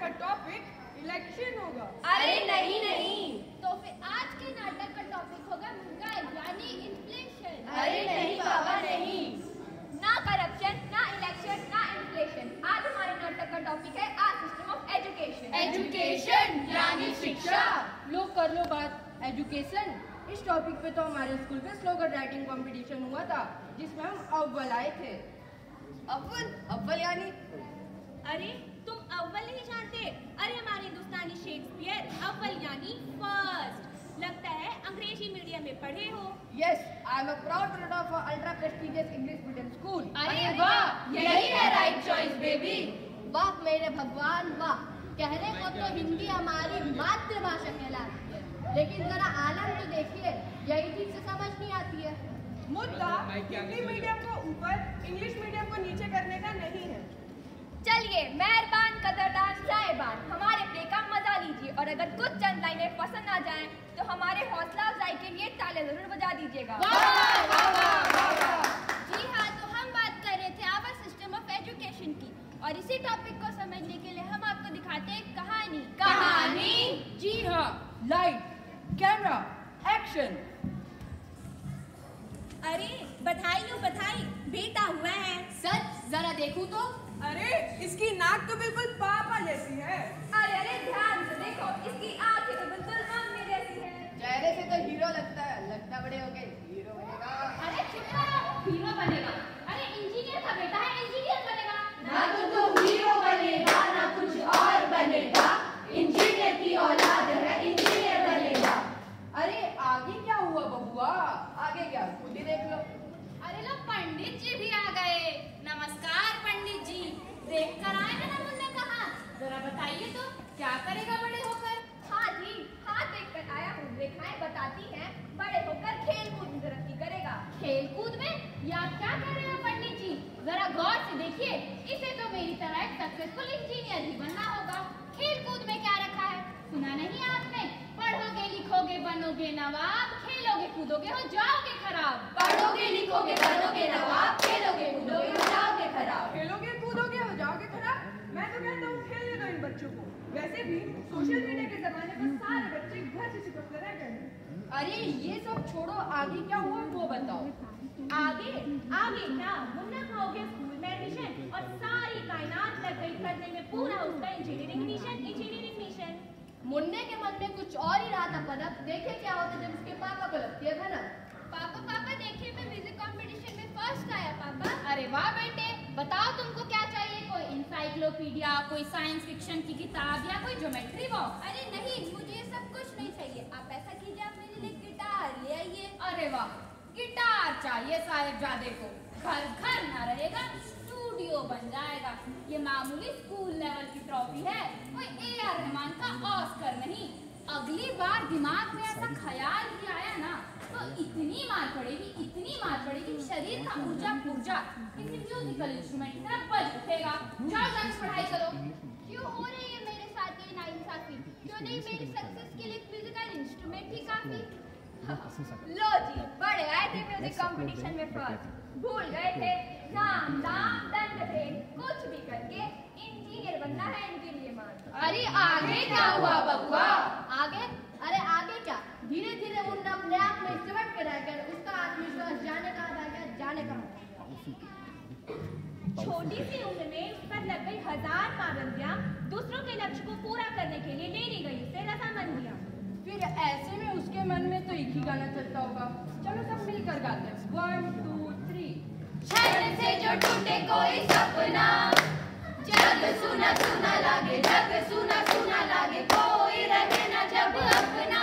का topic election होगा। अरे नहीं नहीं, तो फिर आज के नाटक का टॉपिक होगा महंगाई यानी इन्फ्लेशन। अरे नहीं बाबा नहीं, ना करप्शन, ना इलेक्शन, ना इन्फ्लेशन। आज हमारे नाटक का टॉपिक है आज सिस्टम ऑफ एजुकेशन। एजुकेशन यानी शिक्षा। लो कर लो बात एजुकेशन। इस टॉपिक पे तो हमारे स्कूल में स्लोगन राइटिंग कंपटीशन हुआ था जिसमें हम अव्वल आए थे। अव्वल यानी? अरे तुम अव्वल नहीं जानते? अरे हमारे हिंदुस्तानी शेक्सपियर अव्वल यानी फर्स्ट। लगता है अंग्रेजी मीडियम में पढ़े हो। Yes, I am a proud product of an ultra prestigious English medium school. अरे वाह, यही है राइट चॉइस बेबी। वाह मेरे भगवान वाह, कहने को तो हिंदी हमारी मातृभाषा कहलाती है, लेकिन जरा आनंद तो देखिए, यही ठीक से समझ नहीं आती है। मुद्दा हिंदी मीडियम को ऊपर, इंग्लिश मीडियम को नीचे करने का नहीं है। चलिए मेहरबान कदरदान साहिबान, हमारे प्ले का मजा लीजिए और अगर कुछ चंद लाइनें पसंद आ जाएं तो हमारे हौसला अफजाई के लिए ताले जरूर बजा दीजिएगा। जी हाँ, तो हम बात कर रहे थे आवर सिस्टम ऑफ एजुकेशन की, और इसी टॉपिक को समझने के लिए हम आपको दिखाते हैं कहानी। कहानी? जी हाँ, लाइट, कैमरा, एक्शन। अरे बधाई हो बधाई, बेटा हुआ है। सच? जरा देखूं तो। अरे इसकी नाक तो बिल्कुल पापा जैसी है। अरे अरे ध्यान से देखो, इसकी आंखें तो बिल्कुल मम्मी जैसी है। चेहरे से तो हीरो लगता है, लगता बड़े हो गए हीरो बनेगा। अरे चुप करो, हीरो बनेगा? अरे इंजीनियर का बेटा है, इंजीनियर बनेगा। ना तो हीरो बनेगा ना कुछ और बनेगा, इंजीनियर की औलाद है इंजीनियर बनेगा। अरे आगे क्या हुआ बबुआ? आगे क्या, खुद ही देख लो। अरे लो पंडित जी भी आ गए। नमस्कार पंडित जी, देख कर आए ना मुन्ने कहा। जरा बताइए तो क्या करेगा बड़े होकर? हाँ जी, हाँ देख कर आया हूँ। रेखाएं बताती हैं बड़े होकर खेल कूद में तरक्की करेगा। खेल कूद में? या क्या कह रहे हो पंडित जी? जरा गौर से देखिए, इसे तो मेरी तरह एक सक्सेसफुल इंजीनियर ही बनना होगा। खेल कूद में क्या रखा है? सुना नहीं आपने? पढ़ोगे लिखोगे बनोगे नवाब, खेलोगे कूदोगे हो जाओगे खराब। पढ़ोगे लिखोगे बनोगे नवाब, खेलोगे कूदोगे हो जाओगे खराब। खेलोगे कूदोगे हो जाओगे खराब। मैं तो कहता हूँ खेलने दो इन बच्चों को। वैसे भी सोशल मीडिया के जमाने पर सारे बच्चे घर से चिपक कर रह गए। अरे ये सब छोड़ो, आगे क्या हुआ वो बताओ। आगे आगे क्या? मुन्ना का हो गया स्कूल में एडमिशन और सारी कायनात लग गई करने में पूरा उसका इंजीनियरिंग मिशन। मुन्ने के मन में कुछ और ही रहा था पदक। देखे क्या होता जब उसके पापा को लगती है भनक। पापा देखिए, मैं म्यूजिक कंपटीशन में फर्स्ट आया पापा। अरे वाह बेटे, बताओ तुमको क्या चाहिए? कोई इंसाइक्लोपीडिया, कोई साइंस फिक्शन की किताब या कोई ज्योमेट्री बॉक्स? अरे नहीं, मुझे ये सब कुछ नहीं चाहिए। आप ऐसा कीजिए, आप मेरे लिए गिटार ले आइए। अरे वाह, गिटार चाहिए साहिबजादे को। घर घर ना रहेगा, स्टूडियो बन जाएगा। ये मामूली स्कूल लेवल की ट्रॉफी है, कोई AR रहमान का ऑस्कर नहीं। अगली बार दिमाग में ऐसा ख्याल भी आया ना तो इतनी मार पड़ेगी शरीर का ऊर्जा किसी म्यूजिकल इंस्ट्रूमेंट की तरह बज उठेगा। जाओ जाके पढ़ाई करो। क्यों हो रही है मेरे साथ ये नाइंसाफी? क्यों नहीं मेरी सक्सेस के लिए म्यूजिकल इंस्ट्रूमेंट ही काफी? लो जी, बड़े आए थे म्यूजिक कंपटीशन में फर्स्ट, भूल गए थे नाम दाम दंड भेद कुछ भी करके इंजीनियर बनना है इनके लिए मान। अरे आगे क्या हुआ बबुआ? आगे? अरे आगे क्या, धीरे धीरे मुन्ना अपने आप में सिमट के रह गया। उसका आत्मविश्वास जाने कहाँ रह गया, जाने कहाँ। छोटी सी उम्र में उस पर लग गई 1000 पाबंदियां, दूसरों के लक्ष्य को पूरा करने के लिए ले ली गई उससे रजामंदियां। फिर ऐसे में उसके मन में तो एक ही गाना चलता होगा। चलो सब मिलकर गाते हैं। 1 2 3। छत से जो टूटे कोई सपना, जग सुना सुना लागे, जग सुना सुना लागे, कोई रहे ना जब अपना।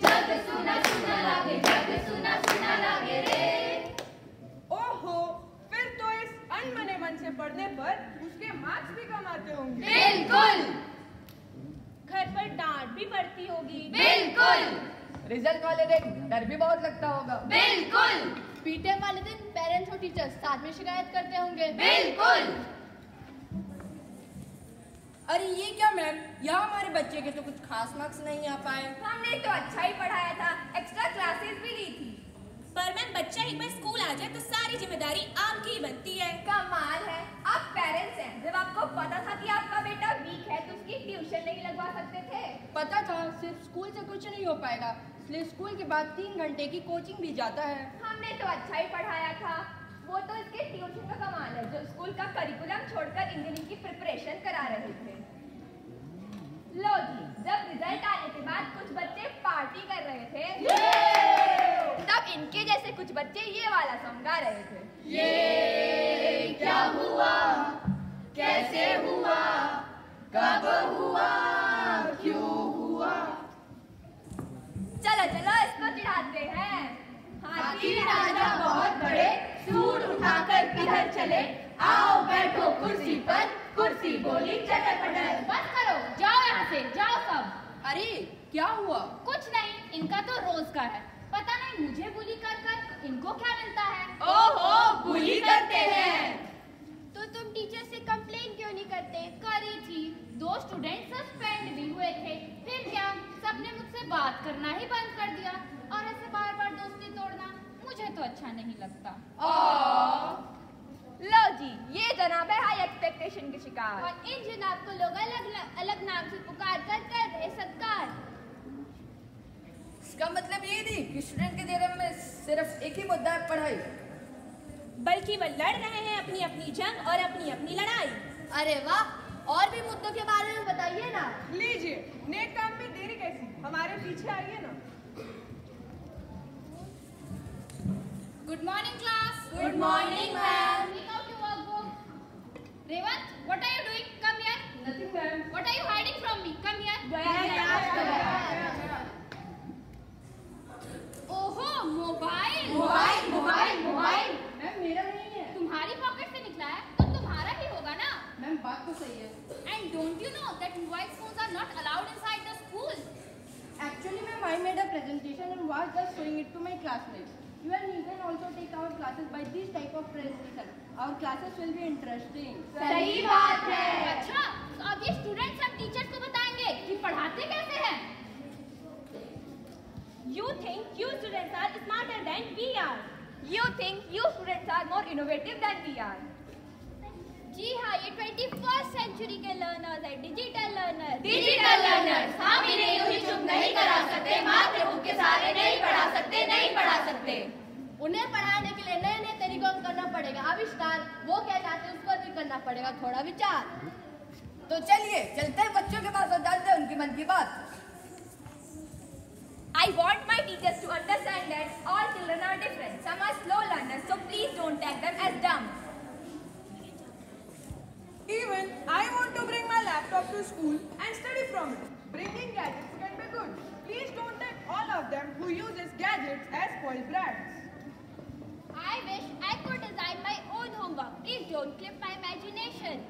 जग सुना सुना लागे, जग सुना सुना लागे रे। ओहो, फिर तो इस अनमने मन से पढ़ने पर उसके मार्क्स भी कम आते होंगे। बिल्कुल घर पर डांट भी पड़ती होगी। बिल्कुल रिजल्ट वाले दिन डर भी बहुत लगता होगा। बिल्कुल पीटीएम वाले दिन पेरेंट्स और टीचर्स साथ में शिकायत करते होंगे। बिल्कुल। अरे ये क्या मैम, यहाँ हमारे बच्चे के तो कुछ खास मार्क्स नहीं आ पाए। हमने तो अच्छा ही पढ़ाया था, एक्स्ट्रा क्लासेस भी ली थी। पर मैम बच्चा एक बार स्कूल आ जाए तो सारी जिम्मेदारी आपकी ही बनती है। कमाल है, आप पेरेंट्स हैं। जब आपको पता था कि आपका बेटा वीक है तो पता था सिर्फ स्कूल से कुछ नहीं हो पाएगा, इसलिए स्कूल के बाद 3 घंटे की कोचिंग भी जाता है। हमने तो अच्छा ही पढ़ाया था। वो तो इसके ट्यूशन का कमाल है जो स्कूल का करिकुलम छोड़कर इंजीनियरिंग की प्रिपरेशन करा रहे थे। लो जी, जब रिजल्ट आने के बाद कुछ बच्चे पार्टी कर रहे थे, तब इनके जैसे कुछ बच्चे ये वाला सॉन्ग गा रहे थे। ये क्या हुआ, कैसे हुआ, कब हुआ, क्यों हुआ। चलो चलो इसको चिढ़ाते हैं। हाथी राजा बहुत बड़े, सूट उठाकर किधर चले, आओ बैठो कुर्सी पर, कुर्सी बोली चटर पटर। बस करो, जाओ यहाँ से, जाओ सब। अरे क्या हुआ? कुछ नहीं, इनका तो रोज का है। पता नहीं मुझे बुली कर कर इनको क्या मिलता है। ओहो, बुली करते हैं। तो तुम टीचर से कंप्लेन क्यों नहीं करते? करी थी, 2 स्टूडेंट सस्पेंड भी हुए थे। फिर क्या, सबने मुझसे बात करना ही बंद कर दिया। और ऐसे बार बार दोस्ती तोड़ना मुझे तो अच्छा नहीं लगता। लो जी, ये जनाब है हाई एक्सपेक्टेशन के शिकार। और इन जनाब को लोग अलग नाम से पुकार कर रहे सत्कार। इसका मतलब ये नहीं कि स्टूडेंट के दिल में सिर्फ एक ही मुद्दा है, पढ़ाई, बल्कि वो लड़ रहे हैं अपनी अपनी जंग और अपनी अपनी लड़ाई। अरे वाह, और भी मुद्दों के बारे में बताइए ना। लीजिए, नेट काम में देरी कैसी, हमारे पीछे आइए ना। Good morning class. Good morning ma'am. Take out your workbook. Revant, what are you doing? Come here. Nothing ma'am. What are you hiding from me? Come here. ओहो, mobile. Mobile mobile mobile. Ma'am मेरा नहीं है। तुम्हारी pocket से निकला है तो तुम्हारा ही होगा ना। मैम बात तो सही है। And don't you know that mobile phones are not allowed inside the school? Actually, ma'am, I made a presentation and was just showing it to my classmates. You and me can also take our classes by this type of presentation. Our classes will be interesting. सही बात है। अच्छा, तो अब ये students हम teachers को बताएंगे कि पढ़ाते कैसे हैं। You think you students are smarter than we are. You think you students are more innovative than we are. जी हाँ, ये 21st सेंचुरी के लर्नर्स है, डिजिटल लर्नर्स। डिजिटल लर्नर्स, हम इन्हें यूं ही चुप नहीं करा सकते, मात्र भूख के सारे नहीं पढ़ा सकते, नहीं पढ़ा सकते। उन्हें पढ़ाने के लिए नए नए तरीकों का करना पड़ेगा आविष्कार। वो क्या चाहते हैं उस पर भी करना पड़ेगा थोड़ा विचार। तो चलिए चलते हैं बच्चों के पास और जानते हैं उनकी मन की बात। I want my teachers to understand that all children are different. Some are slow learners, so please don't take them as dumb. Even I want to bring my laptop to school and study from it. Bringing gadgets can be good. Please don't take all of them who uses gadgets as spoiled brats. I wish I could design my own homework. Please don't clip my imagination.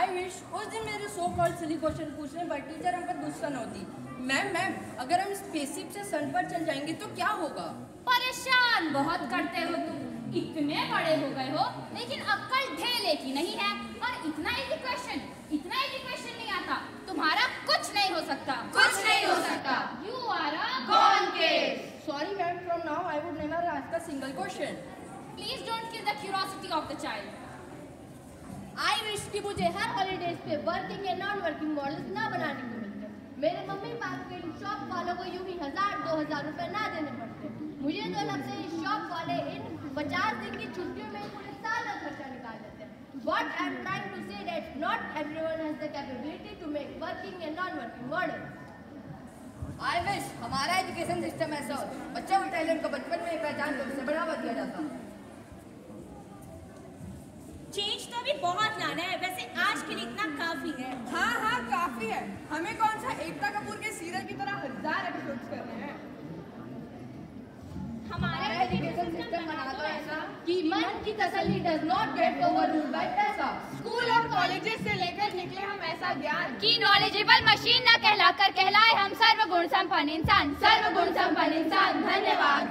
I wish उस दिन मेरे so called silly question पूछने पर teacher हम पर गुस्सा न होती। मैम अगर हम स्पेसशिप से सन पर चल जाएंगे तो क्या होगा? परेशान बहुत करते हो तुम। इतने बड़े हो गए हो लेकिन अक्ल ढेले की नहीं है। और इतना इजी क्वेश्चन नहीं आता। तुम्हारा कुछ नहीं हो सकता। कुछ नहीं हो सकता। You are a Gone case. Sorry ma'am, from now I would never ask a single question. Please don't kill the curiosity of the child. I wish कि मुझे हर हॉलीडेज पे working and non working models ना बनाने को मिलते। मेरे mummy papa के shop वालों को यूं ही 1000-2000 रुपए ना देने पड़ते। मुझे तो लगता है शॉप वाले इन 50 दिन की छुट्टियों में पूरे साल का खर्चा निकाल देते हैं। What I'm trying to say that not everyone has the capability to make working and non-working models. I wish हमारा एजुकेशन सिस्टम ऐसा हो, बच्चों के टैलेंट को बचपन में पहचान कर उसे बढ़ावा दिया जाता। चेंज तो अभी बहुत लाना है, वैसे आज के लिए इतना काफी है। हाँ काफी है। हमें कौन सा एकता कपूर के सीरियल की तरह 1000 एपिसोड्स करने हैं। हमारा एजुकेशन सिस्टम बना दो ऐसा कि मन की तसल्ली does not get overruled by पैसा। स्कूल और कॉलेजेस से लेकर निकले हम ऐसा ज्ञान कि नॉलेजेबल मशीन न कहलाकर कहलाए हम सर्वगुण संपन्न इंसान। सर्वगुण संपन्न इंसान। धन्यवाद।